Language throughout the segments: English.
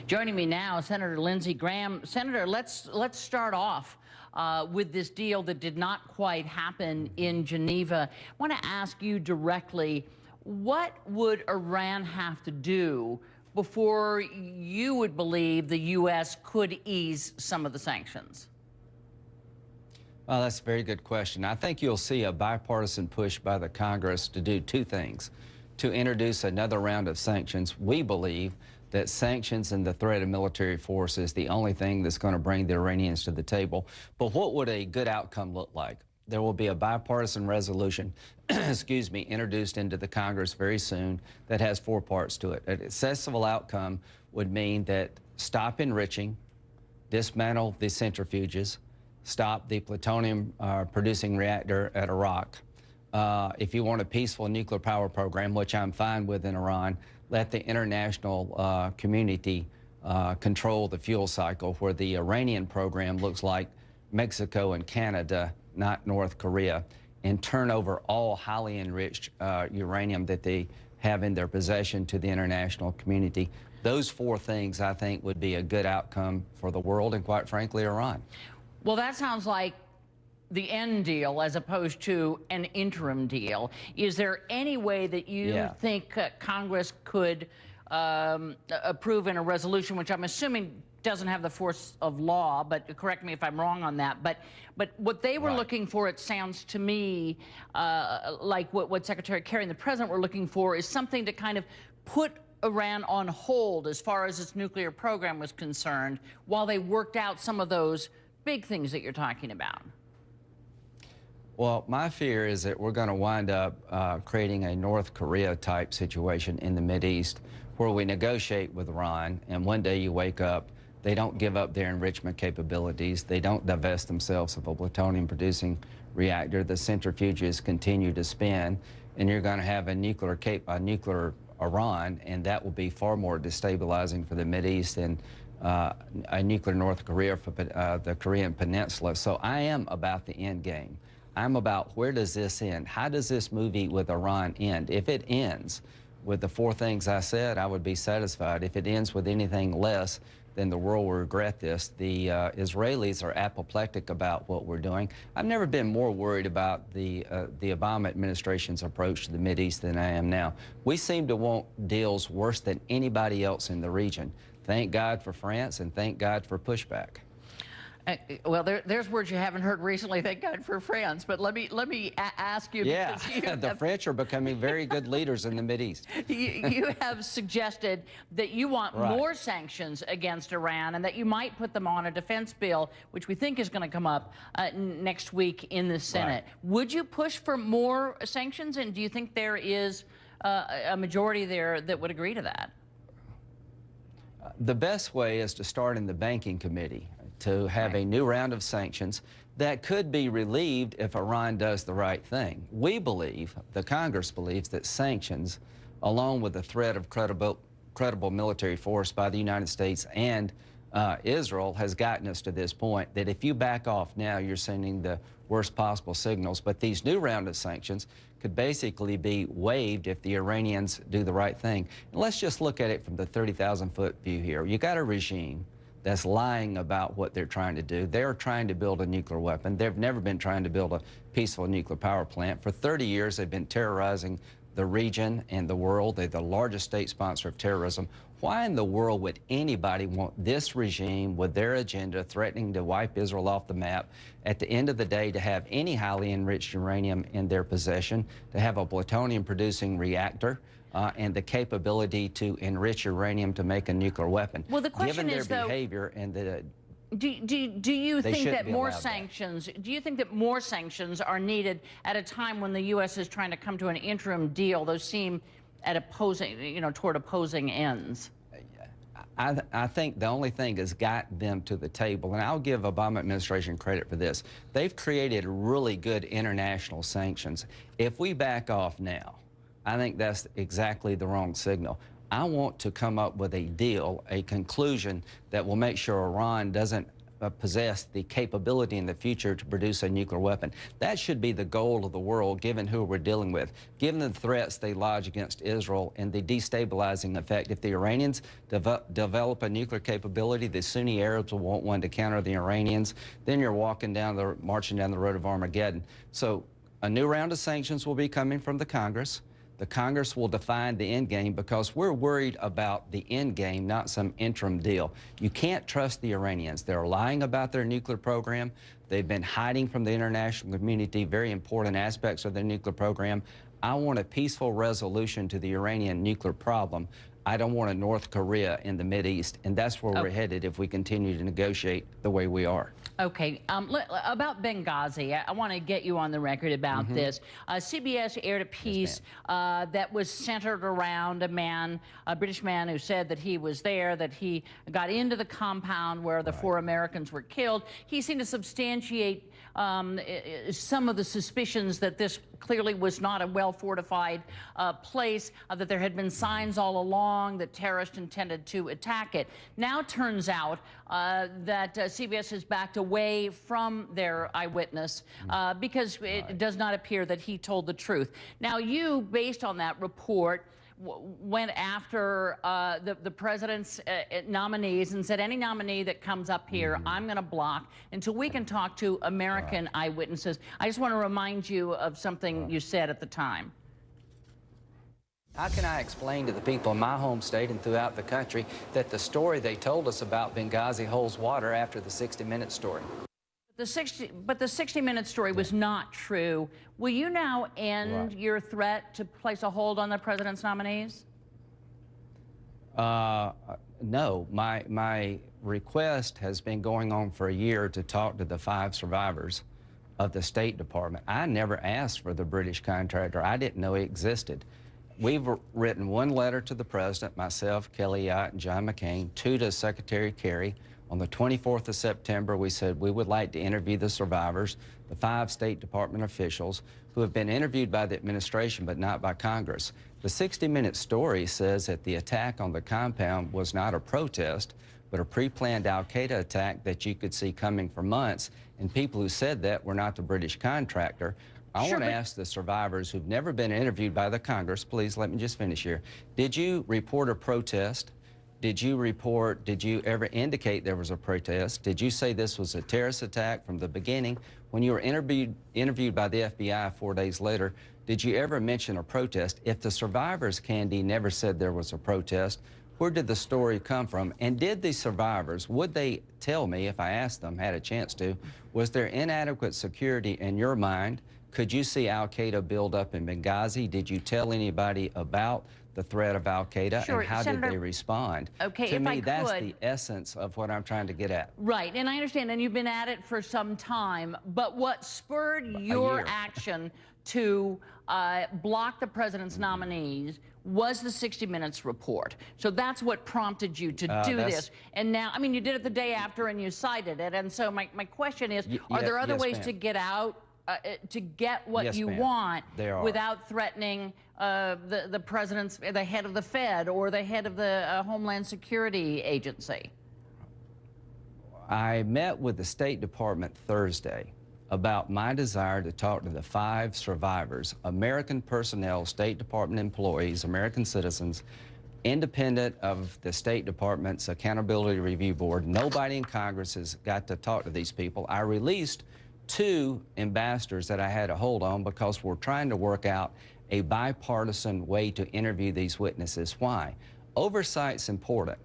Joining me now, Senator Lindsey Graham. Senator, let's start off with this deal that did not quite happen in Geneva. I want to ask you directly, what would Iran have to do before you would believe the U.S. could ease some of the sanctions? Well, that's a very good question. I think you'll see a bipartisan push by the Congress to do two things. To introduce another round of sanctions. We believe that sanctions and the threat of military force is the only thing that's going to bring the Iranians to the table. But what would a good outcome look like? There will be a bipartisan resolution, excuse me, introduced into the Congress very soon that has 4 parts to it. A successful outcome would mean that stop enriching, dismantle the centrifuges, stop the plutonium producing reactor at Iraq. If you want a peaceful nuclear power program, which I'm fine with in Iran, let the international community control the fuel cycle, where the Iranian program looks like Mexico and Canada, not North Korea, and turn over all highly enriched uranium that they have in their possession to the international community. Those 4 things, I think, would be a good outcome for the world and, quite frankly, Iran. Well, that sounds like the end deal as opposed to an interim deal. Is there any way that you think Congress could approve in a resolution, which I'm assuming doesn't have the force of law, but correct me if I'm wrong on that, but what they were looking for, it sounds to me like what Secretary Kerry and the President were looking for, is something to kind of put Iran on hold as far as its nuclear program was concerned while they worked out some of those big things that you're talking about. Well, my fear is that we're going to wind up creating a North Korea type situation in the Mideast, where we negotiate with Iran, and one day you wake up, they don't give up their enrichment capabilities, they don't divest themselves of a plutonium producing reactor, the centrifuges continue to spin, and you're going to have a nuclear Iran, and that will be far more destabilizing for the Mideast than a nuclear North Korea for the Korean Peninsula. So I am about the end game. I'm about, where does this end? How does this movie with Iran end? If it ends with the 4 things I said, I would be satisfied. If it ends with anything less, then the world will regret this. The Israelis are apoplectic about what we're doing. I've never been more worried about the Obama administration's approach to the Mideast than I am now. We seem to want deals worse than anybody else in the region. Thank God for France, and thank God for pushback. Well, there's words you haven't heard recently. Thank God for France. But let me ask you. Yeah, the French are becoming very good leaders in the Mideast. You have suggested that you want more sanctions against Iran, and that you might put them on a defense bill, which we think is going to come up next week in the Senate. Would you push for more sanctions, and do you think there is a majority there that would agree to that? The best way is to start in the Banking Committee, to have a new round of sanctions that could be relieved if Iran does the right thing. We believe, the Congress believes, that sanctions, along with the threat of credible military force by the United States and Israel, has gotten us to this point, that if you back off now, you're sending the worst possible signals. But these new round of sanctions could basically be waived if the Iranians do the right thing. And let's just look at it from the 30,000-foot view here. You got a regime that's lying about what they're trying to do. They're trying to build a nuclear weapon. They've never been trying to build a peaceful nuclear power plant. For 30 years, they've been terrorizing the region and the world. They're the largest state sponsor of terrorism. Why in the world would anybody want this regime with their agenda threatening to wipe Israel off the map, at the end of the day, to have any highly enriched uranium in their possession, to have a plutonium-producing reactor, and the capability to enrich uranium to make a nuclear weapon? Well, the question is, their behavior and the do you think that more sanctions? Do you think that more sanctions are needed at a time when the U.S. is trying to come to an interim deal? Those seem at opposing, toward opposing ends. I think the only thing has got them to the table, and I'll give Obama administration credit for this. They've created really good international sanctions. If we back off now, I think that's exactly the wrong signal. I want to come up with a deal, a conclusion that will make sure Iran doesn't possess the capability in the future to produce a nuclear weapon. That should be the goal of the world, given who we're dealing with, given the threats they lodge against Israel and the destabilizing effect. If the Iranians develop a nuclear capability, the Sunni Arabs will want one to counter the Iranians. Then you're marching down the road of Armageddon. So a new round of sanctions will be coming from the Congress. The Congress will define the end game because we're worried about the end game, not some interim deal. You can't trust the Iranians. They're lying about their nuclear program. They've been hiding from the international community very important aspects of their nuclear program. I want a peaceful resolution to the Iranian nuclear problem. I don't want a North Korea in the Mideast, and that's where we're headed if we continue to negotiate the way we are. Okay, about Benghazi, I want to get you on the record about this. CBS aired a piece that was centered around a British man who said that he was there, that he got into the compound where the 4 Americans were killed. He seemed to substantiate some of the suspicions that this clearly was not a well-fortified place, that there had been signs all along that terrorists intended to attack it. Now turns out that CBS has backed away from their eyewitness because it does not appear that he told the truth. Now you, based on that report, went after the president's nominees and said, any nominee that comes up here, I'm going to block until we can talk to American eyewitnesses. I just want to remind you of something you said at the time. How can I explain to the people in my home state and throughout the country that the story they told us about Benghazi holds water after the 60-minute story? But the 60-minute story was not true. Will you now end your threat to place a hold on the president's nominees? No. My request has been going on for a year to talk to the 5 survivors of the State Department. I never asked for the British contractor. I didn't know he existed. We've written 1 letter to the president, myself, Kelly Ayotte, and John McCain, 2 to Secretary Kerry. On the 24th of September, we said we would like to interview the survivors, the 5 State Department officials who have been interviewed by the administration but not by Congress. The 60-minute story says that the attack on the compound was not a protest, but a pre-planned al-Qaeda attack that you could see coming for months, and people who said that were not the British contractor. I want to ask the survivors who've never been interviewed by the Congress, please let me just finish here. Did you report a protest? Did you ever indicate there was a protest? Did you say this was a terrorist attack from the beginning? When you were interviewed by the FBI 4 days later, did you ever mention a protest? If the survivors, Candy, never said there was a protest, where did the story come from? And did the survivors, would they tell me, if I asked them, had a chance to, was there inadequate security in your mind? Could you see al-Qaeda build up in Benghazi? Did you tell anybody about the threat of al-Qaeda? Sure, and how did they respond? Okay, to me, that's the essence of what I'm trying to get at. Right, and I understand, and you've been at it for some time, but what spurred your action to block the president's nominees was the 60 Minutes report. So that's what prompted you to do this. And now, I mean, you did it the day after and you cited it. And so my question is, are there other ways to get out, to get what you want without threatening the president's, the head of the Fed or the head of the Homeland Security Agency? I met with the State Department Thursday about my desire to talk to the 5 survivors, American personnel, State Department employees, American citizens, independent of the State Department's Accountability Review Board. Nobody in Congress has got to talk to these people. I released 2 ambassadors that I had a hold on because we're trying to work out a bipartisan way to interview these witnesses. Why? Oversight's important.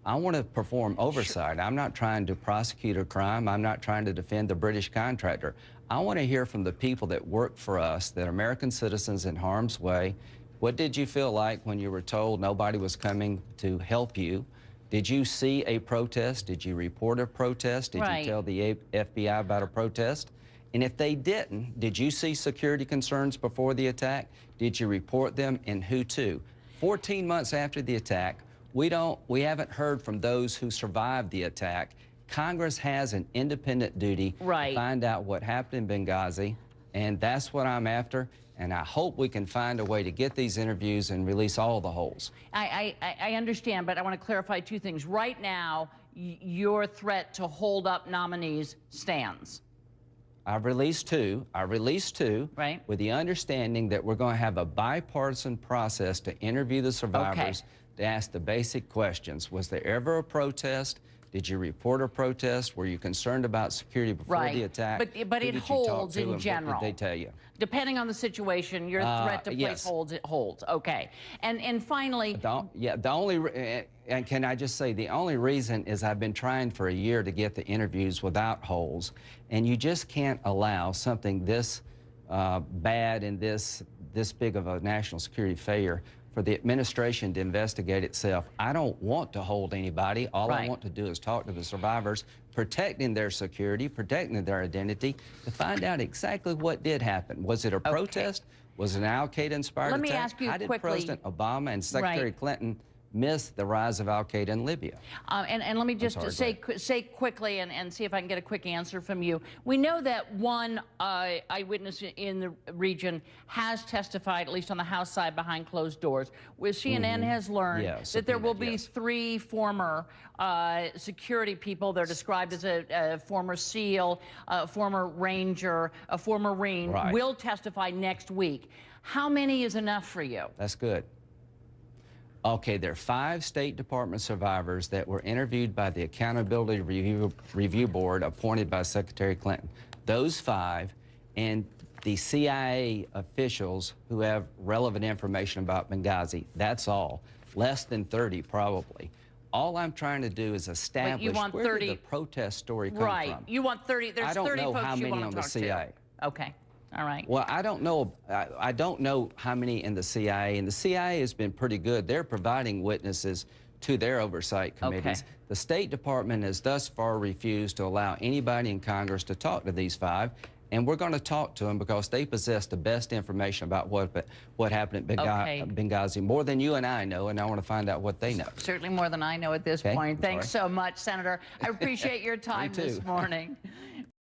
I want to perform oversight. I'm not trying to prosecute a crime. I'm not trying to defend the British contractor. I want to hear from the people that work for us, that are American citizens in harm's way. What did you feel like when you were told nobody was coming to help you? Did you see a protest? Did you report a protest? Did you tell the FBI about a protest? And if they didn't, did you see security concerns before the attack? Did you report them, and who to? 14 months after the attack, we haven't heard from those who survived the attack. Congress has an independent duty to find out what happened in Benghazi, and that's what I'm after. And I hope we can find a way to get these interviews and release all the holes. I understand, but I want to clarify 2 things. Right now, your threat to hold up nominees stands. I've released two. Right. With the understanding that we're going to have a bipartisan process to interview the survivors, to ask the basic questions. Was there ever a protest? Did you report a protest? Were you concerned about security before the attack? But it holds in general. What did they tell you? Depending on the situation, your threat to place holds. It holds. Okay. And finally, and can I just say, the only reason is I've been trying for a year to get the interviews without holes, and you just can't allow something this bad and this big of a national security failure for the administration to investigate itself. I don't want to hold anybody. All I want to do is talk to the survivors, protecting their security, protecting their identity, to find out exactly what did happen. Was it a protest? Was it an al-Qaeda-inspired attack? Let me ask you How did quickly, President Obama and Secretary Clinton miss the rise of al-Qaeda in Libya? And let me just say quickly and see if I can get a quick answer from you. We know that one eyewitness in the region has testified, at least on the House side, behind closed doors, where CNN has learned that there will be 3 former security people. They're described as a former SEAL, a former Ranger, a former Marine, will testify next week. How many is enough for you? That's good. Okay, there are 5 State Department survivors that were interviewed by the Accountability Review Board appointed by Secretary Clinton. Those 5 and the CIA officials who have relevant information about Benghazi, that's all. Less than 30 probably. All I'm trying to do is establish where did the protest story come from. You want 30, there's 30 folks you want to talk to. I don't know how many on the CIA. Okay. All right. Well, I don't know how many in the CIA, and the CIA has been pretty good. They're providing witnesses to their oversight committees. The State Department has thus far refused to allow anybody in Congress to talk to these 5, and we're going to talk to them because they possess the best information about what happened at Benghazi, more than you and I know, and I want to find out what they know. Certainly more than I know at this point. Thanks so much, Senator. I appreciate your time this morning.